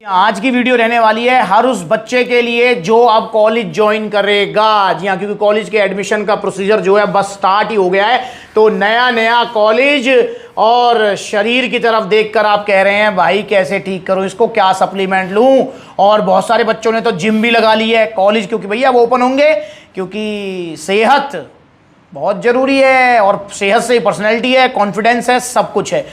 आज की वीडियो रहने वाली है हर उस बच्चे के लिए जो अब कॉलेज ज्वाइन करेगा। जी हाँ, क्योंकि कॉलेज के एडमिशन का प्रोसीजर जो है बस स्टार्ट ही हो गया है। तो नया नया कॉलेज और शरीर की तरफ देखकर आप कह रहे हैं भाई कैसे ठीक करूं इसको, क्या सप्लीमेंट लूं। और बहुत सारे बच्चों ने तो जिम भी लगा ली है कॉलेज, क्योंकि भैया वो ओपन होंगे, क्योंकि सेहत बहुत जरूरी है और सेहत से पर्सनैलिटी है, कॉन्फिडेंस है, सब कुछ है।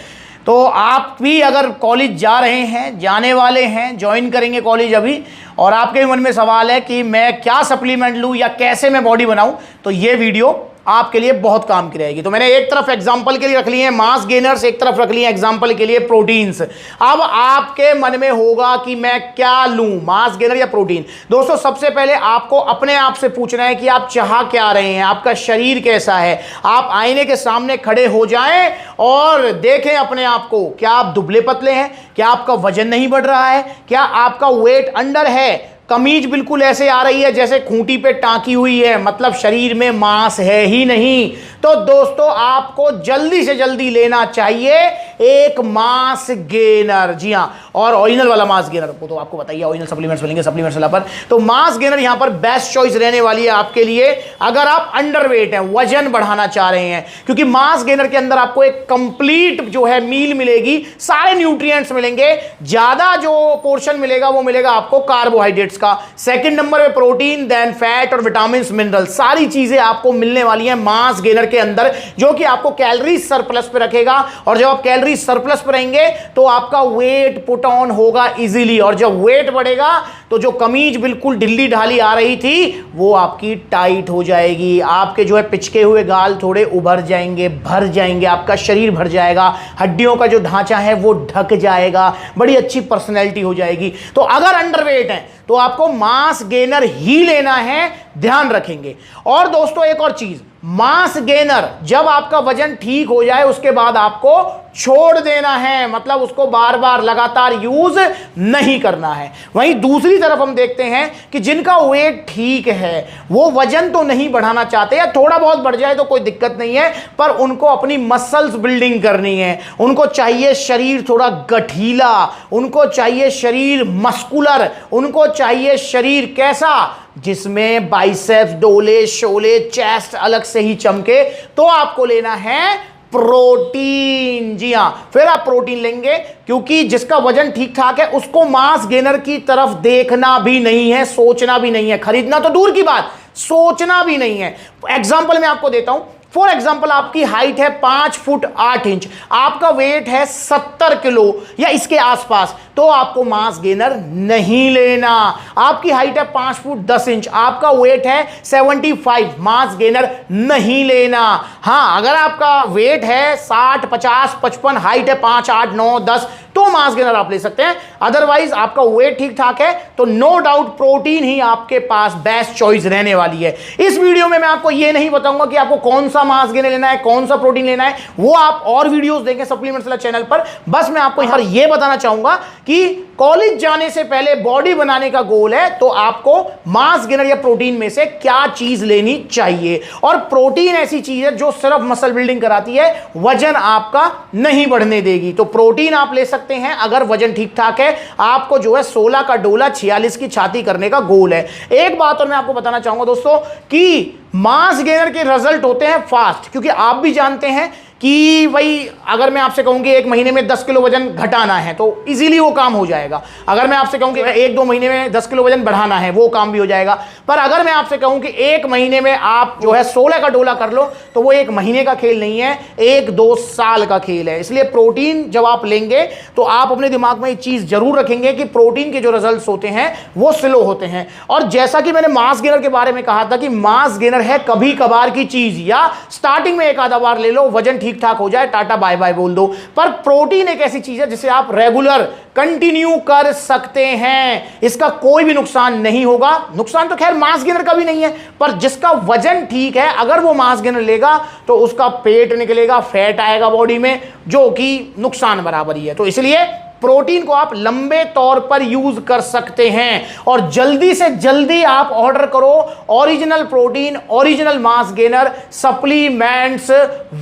तो आप भी अगर कॉलेज जा रहे हैं, जाने वाले हैं, ज्वाइन करेंगे कॉलेज अभी, और आपके मन में सवाल है कि मैं क्या सप्लीमेंट लूं या कैसे मैं बॉडी बनाऊं, तो ये वीडियो आपके लिए बहुत काम की रहेगी। तो मैंने एक तरफ एग्जांपल के लिए रख लिए हैं मास गेनर्स, एक तरफ रख लिए एग्जांपल के लिए प्रोटीन्स। अब आपके मन में होगा कि मैं क्या लूं, मास गेनर या प्रोटीन। दोस्तों सबसे पहले आपको अपने आप से पूछना है कि आप चाह क्या रहे हैं, आपका शरीर कैसा है। आप आईने के सामने खड़े हो जाएं और देखें अपने आप को, क्या आप दुबले पतले हैं, क्या आपका वजन नहीं बढ़ रहा है, क्या आपका वेट अंडर है, कमीज बिल्कुल ऐसे आ रही है जैसे खूंटी पे टांकी हुई है, मतलब शरीर में मांस है ही नहीं। तो दोस्तों आपको जल्दी से जल्दी लेना चाहिए एक मास गेनर। जी हाँ, और ओरिजिनल वाला मास गेनर को तो आपको बताइए, ओरिजिनल सप्लीमेंट्स मिलेंगे सप्लीमेंट्स वाला पर। तो मास गेनर यहां पर बेस्ट चॉइस रहने वाली है आपके लिए अगर आप अंडरवेट हैं, वजन बढ़ाना चाह रहे हैं, क्योंकि मास गेनर के अंदर आपको एक कंप्लीट जो है मील मिलेगी, सारे न्यूट्रिएंट्स मिलेंगे। ज्यादा जो पोर्शन मिलेगा वो मिलेगा आपको कार्बोहाइड्रेट्स का, सेकंड नंबर पे प्रोटीन, देन फैट और विटामिन मिनरल, सारी चीजें आपको मिलने वाली हैं मास गेनर के अंदर, जो कि आपको कैलोरी सरप्लस पे रखेगा। और जब आप कैलोरी सरप्लस पे रहेंगे तो आपका वेट पुट ऑन होगा इजीली, और जब वेट बढ़ेगा तो जो कमीज बिल्कुल ढिल्ली ढाली आ रही थी वो आपकी टाइट हो जाएगी, आपके जो है पिचके हुए गाल थोड़े उभर जाएंगे, भर जाएंगे, आपका शरीर भर जाएगा, हड्डियों का जो ढांचा है वो ढक जाएगा, बड़ी अच्छी पर्सनैलिटी हो जाएगी। तो अगर अंडरवेट है तो आपको मास गेनर ही लेना है, ध्यान रखेंगे। और दोस्तों एक और चीज, मास गेनर जब आपका वजन ठीक हो जाए उसके बाद आपको छोड़ देना है, मतलब उसको बार बार लगातार यूज नहीं करना है। वहीं दूसरी तरफ हम देखते हैं कि जिनका वेट ठीक है, वो वजन तो नहीं बढ़ाना चाहते, या थोड़ा बहुत बढ़ जाए तो कोई दिक्कत नहीं है, पर उनको अपनी मसल्स बिल्डिंग करनी है, उनको चाहिए शरीर थोड़ा गठीला, उनको चाहिए शरीर मस्कुलर, उनको चाहिए शरीर कैसा, जिसमें बाइसेप्स डोले शोले, चेस्ट अलग से ही चमके। तो आपको लेना है प्रोटीन। जी हां, फिर आप प्रोटीन लेंगे, क्योंकि जिसका वजन ठीक ठाक है उसको मास गेनर की तरफ देखना भी नहीं है, सोचना भी नहीं है, खरीदना तो दूर की बात, सोचना भी नहीं है। एग्जाम्पल मैं आपको देता हूं, फॉर एग्जाम्पल आपकी हाइट है 5 फुट 8 इंच, आपका वेट है 70 किलो या इसके आसपास, तो आपको मास गेनर नहीं लेना। आपकी हाइट है 5 फुट 10 इंच, आपका वेट है 75, मास गेनर नहीं लेना। हाँ, अगर आपका वेट है 60, 50, 55, हाइट है 5, 8, 9, 10, तो मास गेनर आप ले सकते हैं। अदरवाइज आपका वेट ठीक ठाक है तो नो डाउट प्रोटीन ही आपके पास बेस्ट चॉइस रहने वाली है। इस वीडियो में मैं आपको यह नहीं बताऊंगा कि आपको कौन सा मास गेनर लेना है, कौन सा प्रोटीन लेना है, वो आप और वीडियोस देखें सप्लीमेंट्स वाला चैनल पर। बस मैं आपको यहां यह बताना चाहूंगा कि कॉलेज जाने से पहले बॉडी बनाने का गोल है तो आपको मास गेनर या प्रोटीन में से क्या चीज लेनी चाहिए। और प्रोटीन ऐसी चीज है जो सिर्फ मसल बिल्डिंग कराती है, वजन आपका नहीं बढ़ने देगी। तो प्रोटीन आप ले सकते हैं अगर वजन ठीक ठाक है, आपको जो है 16 का डोला 46 की छाती करने का गोल है। एक बात और मैं आपको बताना चाहूंगा दोस्तों कि मास गेनर के रिजल्ट होते हैं फास्ट, क्योंकि आप भी जानते हैं कि भाई अगर मैं आपसे कहूं कि एक महीने में 10 किलो वजन घटाना है तो इजीली वो काम हो जाएगा। अगर मैं आपसे कहूं कि 1-2 महीने में 10 किलो वजन बढ़ाना है, वो काम भी हो जाएगा। पर अगर मैं आपसे कहूं कि एक महीने में आप जो है 16 का डोला कर लो, तो वो एक महीने का खेल नहीं है, 1-2 साल का खेल है। इसलिए प्रोटीन जब आप लेंगे तो आप अपने दिमाग में एक चीज जरूर रखेंगे कि प्रोटीन के जो रिजल्ट होते हैं वो स्लो होते हैं। और जैसा कि मैंने मास गेनर के बारे में कहा था कि मास गेनर है कभी कभार की चीज, या स्टार्टिंग में एक आधा बार ले लो, वजन ठीक ठाक हो जाए, टाटा बाय बाय बोल दो। पर प्रोटीन एक ऐसी चीज है जिसे आप रेगुलर कंटिन्यू कर सकते हैं, इसका कोई भी नुकसान नहीं होगा। नुकसान तो खैर मास गेनर का भी नहीं है, पर जिसका वजन ठीक है अगर वो मास गेनर लेगा तो उसका पेट निकलेगा, फैट आएगा बॉडी में, जो कि नुकसान बराबर ही है। तो इसलिए प्रोटीन को आप लंबे तौर पर यूज कर सकते हैं, और जल्दी से जल्दी आप ऑर्डर करो original protein, original mass gainer supplements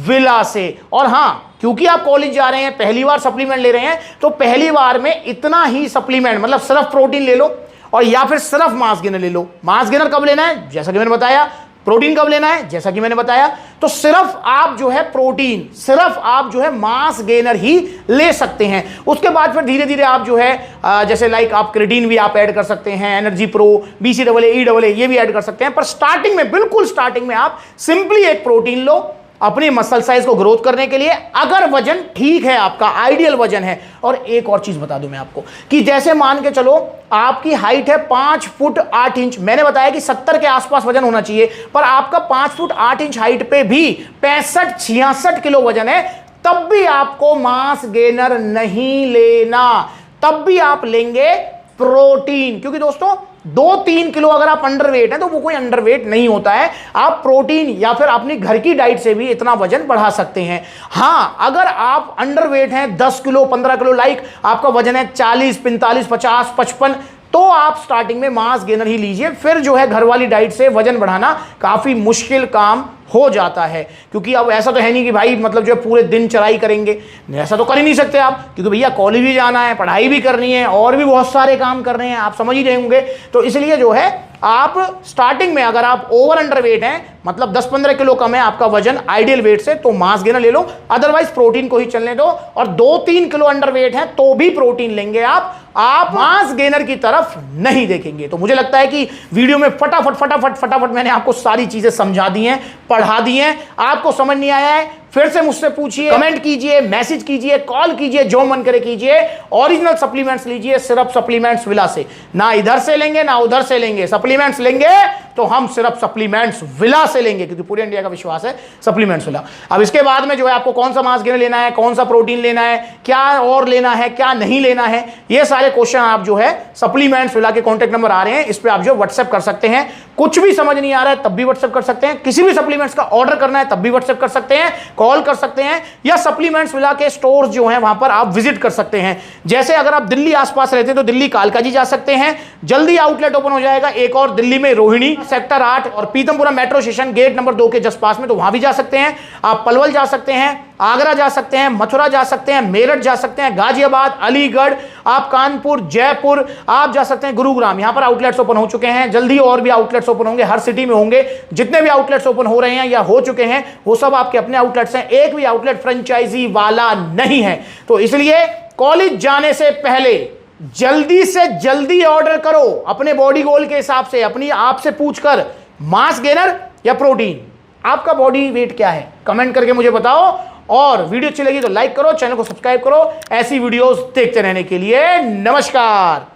villa से। और हां, क्योंकि आप कॉलेज जा रहे हैं, पहली बार सप्लीमेंट ले रहे हैं, तो पहली बार में इतना ही सप्लीमेंट, मतलब सिर्फ प्रोटीन ले लो और या फिर सिर्फ मास गेनर ले लो। मास गेनर कब लेना है, जैसा कि मैंने बताया। प्रोटीन कब लेना है, जैसा कि मैंने बताया। तो सिर्फ आप जो है प्रोटीन, सिर्फ आप जो है मास गेनर ही ले सकते हैं। उसके बाद फिर धीरे धीरे आप जो है जैसे लाइक आप क्रेटीन भी आप ऐड कर सकते हैं, एनर्जी प्रो, BCAA, EAA ये भी ऐड कर सकते हैं। पर स्टार्टिंग में, बिल्कुल स्टार्टिंग में आप सिंपली एक प्रोटीन लो अपनी मसल साइज को ग्रोथ करने के लिए, अगर वजन ठीक है, आपका आइडियल वजन है। और एक और चीज बता दूं मैं आपको कि जैसे मान के चलो आपकी हाइट है 5 फुट 8 इंच, मैंने बताया कि 70 के आसपास वजन होना चाहिए, पर आपका 5 फुट 8 इंच हाइट पे भी 65-66 किलो वजन है, तब भी आपको मास गेनर नहीं लेना, तब भी आप लेंगे प्रोटीन। क्योंकि दोस्तों 2-3 किलो अगर आप अंडरवेट हैं तो वो कोई अंडरवेट नहीं होता है। आप प्रोटीन या फिर अपनी घर की डाइट से भी इतना वजन बढ़ा सकते हैं। हां, अगर आप अंडरवेट हैं 10 किलो 15 किलो, लाइक आपका वजन है 40, 45, 50, 55, तो आप स्टार्टिंग में मास गेनर ही लीजिए। फिर जो है घर वाली डाइट से वजन बढ़ाना काफी मुश्किल काम हो जाता है। क्योंकि अब ऐसा तो है नहीं कि भाई मतलब जो है पूरे दिन चढ़ाई करेंगे, ऐसा तो कर ही नहीं सकते आप, क्योंकि भैया कॉलेज भी जाना है, पढ़ाई भी करनी है और भी बहुत सारे काम कर रहे हैं, आप समझ ही रहे होंगे। तो इसलिए जो है आप स्टार्टिंग में अगर आप ओवर अंडर वेट हैं, मतलब 10-15 किलो कम है आपका वजन आइडियल वेट से, तो मास गेनर ले लो, अदरवाइज प्रोटीन को ही चलने दो। और 2-3 किलो अंडर वेट है तो भी प्रोटीन लेंगे आप मास गेनर की तरफ नहीं देखेंगे। तो मुझे लगता है कि वीडियो में फटाफट मैंने आपको सारी चीजें समझा दी हैं, पढ़ा दी हैं। आपको समझ नहीं आया है फिर से मुझसे पूछिए, कमेंट कीजिए, मैसेज कीजिए, कॉल कीजिए, जो मन करे कीजिए। ओरिजिनल सप्लीमेंट्स लीजिए सिर्फ सप्लीमेंट्स विला से, ना इधर से लेंगे ना उधर से लेंगे। सप्लीमेंट्स लेंगे तो हम सिर्फ सप्लीमेंट्स विला से लेंगे, क्योंकि पूरे इंडिया का विश्वास है सप्लीमेंट्स विला। अब इसके बाद में जो है आपको कौन सा मास गेनर लेना है, कौन सा प्रोटीन लेना है, क्या और लेना है, क्या नहीं लेना है, ये सारे क्वेश्चन आप जो है सप्लीमेंट्स विला के कॉन्टैक्ट नंबर आ रहे हैं, इस पे आप जो व्हाट्सएप कर सकते हैं। कुछ भी समझ नहीं आ रहा है तब भी व्हाट्सएप कर सकते हैं, किसी भी सप्लीमेंट्स का ऑर्डर करना है तब भी व्हाट्सएप कर सकते हैं, कॉल कर सकते हैं, या सप्लीमेंट्स विला के स्टोर्स जो हैं वहां पर आप विजिट कर सकते हैं। जैसे अगर आप दिल्ली आसपास रहते हैं तो दिल्ली कालका जी जा सकते हैं, जल्दी आउटलेट ओपन हो जाएगा एक और दिल्ली में, रोहिणी सेक्टर 8 और Pitampura metro station gate number 2 के जस्ट पास में, तो वहां भी जा सकते हैं। आप पलवल जा सकते हैं, आगरा जा सकते हैं, मथुरा जा सकते हैं, मेरठ जा सकते हैं, गाजियाबाद, अलीगढ़, आप कानपुर, जयपुर आप जा सकते हैं, गुरुग्राम, यहां पर आउटलेट्स ओपन हो चुके हैं। जल्दी और भी आउटलेट्स ओपन होंगे, हर सिटी में होंगे। जितने भी आउटलेट्स ओपन हो रहे हैं या हो चुके हैं वो सब आपके अपने आउटलेट्स हैं, एक भी आउटलेट फ्रेंचाइजी वाला नहीं है। तो इसलिए कॉलेज जाने से पहले जल्दी से जल्दी ऑर्डर करो अपने बॉडी गोल के हिसाब से, अपनी आप से पूछकर मास गेनर या प्रोटीन, आपका बॉडी वेट क्या है, कमेंट करके मुझे बताओ। और वीडियो अच्छी लगी तो लाइक करो, चैनल को सब्सक्राइब करो ऐसी वीडियोस देखते रहने के लिए। नमस्कार।